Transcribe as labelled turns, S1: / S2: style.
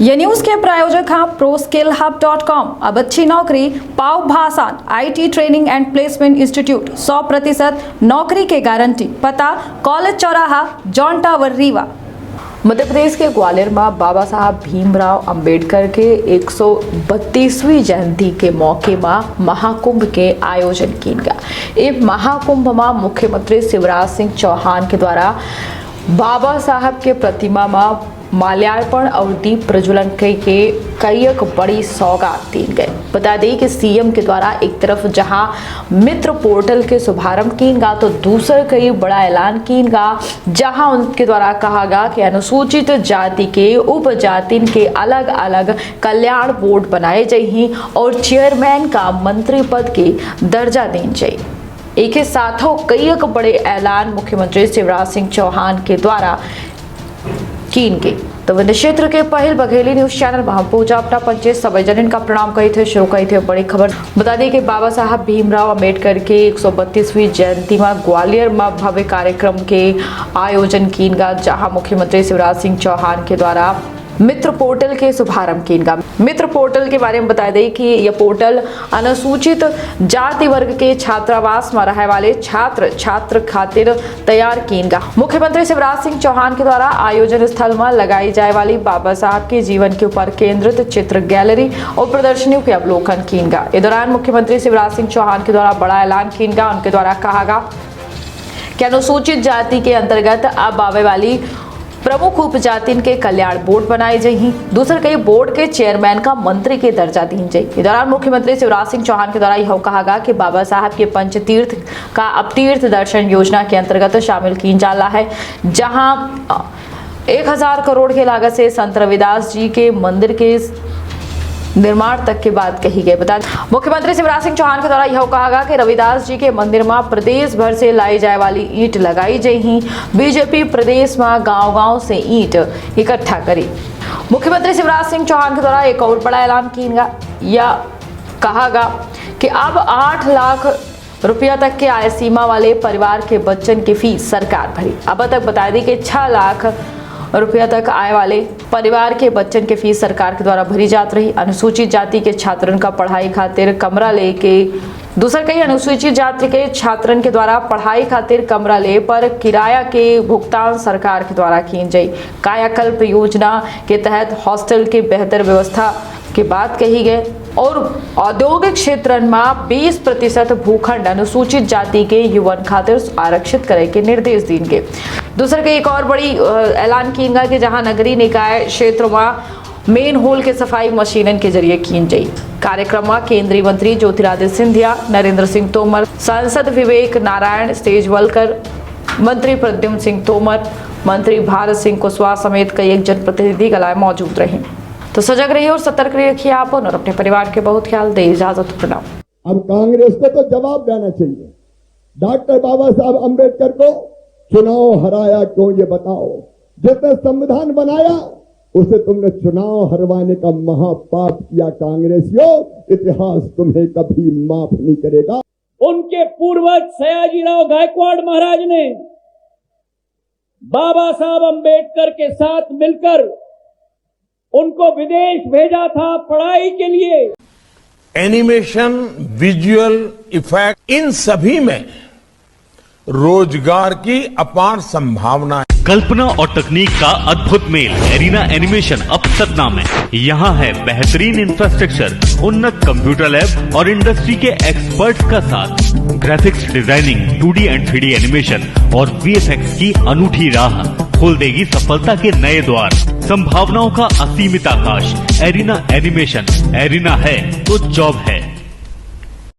S1: ये न्यूज़ के प्रायोजक हैं ProSkillHub.com। अब अच्छी नौकरी पाओ भाषण IT training and placement institute 100% नौकरी के गारंटी। पता कॉलेज चौराहा जॉन टावर रीवा।
S2: मध्य प्रदेश के ग्वालियर में बाबा साहब भीमराव अंबेडकर के 132वीं जयंती के मौके में महाकुंभ के आयोजन किया गया। इस महाकुंभ में मुख्यमंत्री शिवराज सिंह चौहान के द्वारा बाबा साहब के प्रतिमा में माल्यार्पण और दीप प्रज्वलन के कई बड़ी सौगात दी गई। बता दें कि सीएम के द्वारा एक तरफ जहां मित्र पोर्टल के शुभारंभ किया तो दूसरा कई बड़ा ऐलान किया जहां उनके द्वारा कहा गया कि अनुसूचित जाति के उपजाति के अलग अलग कल्याण बोर्ड बनाए जाए और चेयरमैन का मंत्री पद के दर्जा दी जाए। एक ही साथ कई बड़े ऐलान मुख्यमंत्री शिवराज सिंह चौहान के द्वारा कीन के तो विंध्य क्षेत्र के पहल बघेली न्यूज चैनल वहां पूजा अपना पंचे सभी जन का प्रणाम कही थे शुरू कही थे बड़ी खबर। बता दें कि बाबा साहब भीमराव अंबेडकर के 132वीं जयंती में ग्वालियर में भव्य कार्यक्रम के आयोजन किया गया जहां मुख्यमंत्री शिवराज सिंह चौहान के द्वारा मित्र पोर्टल के शुभारंभ किया गया। मित्र पोर्टल के बारे में बता दें कि यह पोर्टल अनुसूचित जाति वर्ग के छात्रावास में रहने वाले छात्र खातिर तैयार किया गया। मुख्यमंत्री शिवराज सिंह चौहान के द्वारा आयोजन स्थल में लगाई जाए वाली बाबा साहब के जीवन के ऊपर केंद्रित चित्र गैलरी और प्रदर्शनियों के अवलोकन किया गया। इस दौरान मुख्यमंत्री शिवराज सिंह चौहान के द्वारा बड़ा ऐलान किया गया। उनके द्वारा कहा गया कि अनुसूचित जाति के अंतर्गत अब आवे वाली प्रमुख उपजाति के कल्याण बोर्ड बनाए जाए। दूसरे कई बोर्ड के चेयरमैन का मंत्री के दर्जा दी जाए। इस दौरान मुख्यमंत्री शिवराज सिंह चौहान के द्वारा यह कहा गया कि बाबा साहब के पंचतीर्थ का अब तीर्थ दर्शन योजना के अंतर्गत शामिल किया जा रहा है जहां 1000 करोड़ की लागत से संत रविदास जी के मंदिर के निर्माण तक की बात कही गई। बता मुख्यमंत्री शिवराज सिंह चौहान के द्वारा यह कहा गया कि रविदास जी के मंदिर में प्रदेश भर से लाई जाए वाली ईंट लगाई जाए। बीजेपी प्रदेश में गांव-गांव से ईंट इकट्ठा करी। मुख्यमंत्री शिवराज सिंह चौहान के द्वारा एक और बड़ा ऐलान किया या कहा गया कि अब 8 लाख रुपया तक के आय सीमा वाले परिवार के बच्चन की फीस सरकार भरी। अब तक बता दी कि 6 लाख रुपया तक आय वाले परिवार के बच्चन के फीस सरकार के द्वारा भरी जाती रही। अनुसूचित जाति के छात्रन का पढ़ाई खातिर कमरा लेके दूसर कई अनुसूचित जाति के छात्रन के द्वारा पढ़ाई खातिर कमरा ले पर किराया के भुगतान सरकार के द्वारा की जाए। कायाकल्प योजना के तहत हॉस्टल की बेहतर व्यवस्था की बात कही गई और औद्योगिक क्षेत्र में 20% भूखंड अनुसूचित जाति के युवन खातिर आरक्षित करे के निर्देश दिए गए। दूसरे के एक और बड़ी ऐलान किया गया कि जहां नगरीय निकाय क्षेत्र में मेन होल के सफाई मशीनन के जरिए की जाए। कार्यक्रम में केंद्रीय मंत्री ज्योतिरादित्य सिंधिया, नरेंद्र सिंह तोमर, सांसद विवेक नारायण सेजवलकर, मंत्री प्रद्युम्न सिंह तोमर, मंत्री भारत सिंह कुशवाहा समेत कई जनप्रतिनिधि कलाएं मौजूद रही। तो सजग रहिए और सतर्क रखिए आप और अपने परिवार के बहुत ख्याल दे। इजाजत प्रणाम।
S3: अब कांग्रेस को तो जवाब देना चाहिए। डॉक्टर बाबा साहब अंबेडकर को चुनाव हराया क्यों, ये बताओ। जिसने संविधान बनाया उसे तुमने चुनाव हरवाने का महापाप किया। कांग्रेसियों, इतिहास तुम्हें कभी माफ नहीं करेगा।
S4: उनके पूर्वज सयाजीराव गायकवाड़ महाराज ने बाबा साहब अंबेडकर के साथ मिलकर उनको विदेश भेजा था पढ़ाई के लिए।
S5: एनिमेशन, विजुअल इफेक्ट, इन सभी में रोजगार की अपार संभावना है।
S6: कल्पना और तकनीक का अद्भुत मेल एरिना एनिमेशन अब सतना में। यहाँ है बेहतरीन इंफ्रास्ट्रक्चर, उन्नत कंप्यूटर लैब और इंडस्ट्री के एक्सपर्ट्स का साथ। Graphics designing, 2D and 3D animation और VFX की अनूठी राह खोल देगी सफलता के नए द्वार। संभावनाओं का असीमित आकाश। एरिना एनिमेशन, एरिना है तो जॉब है।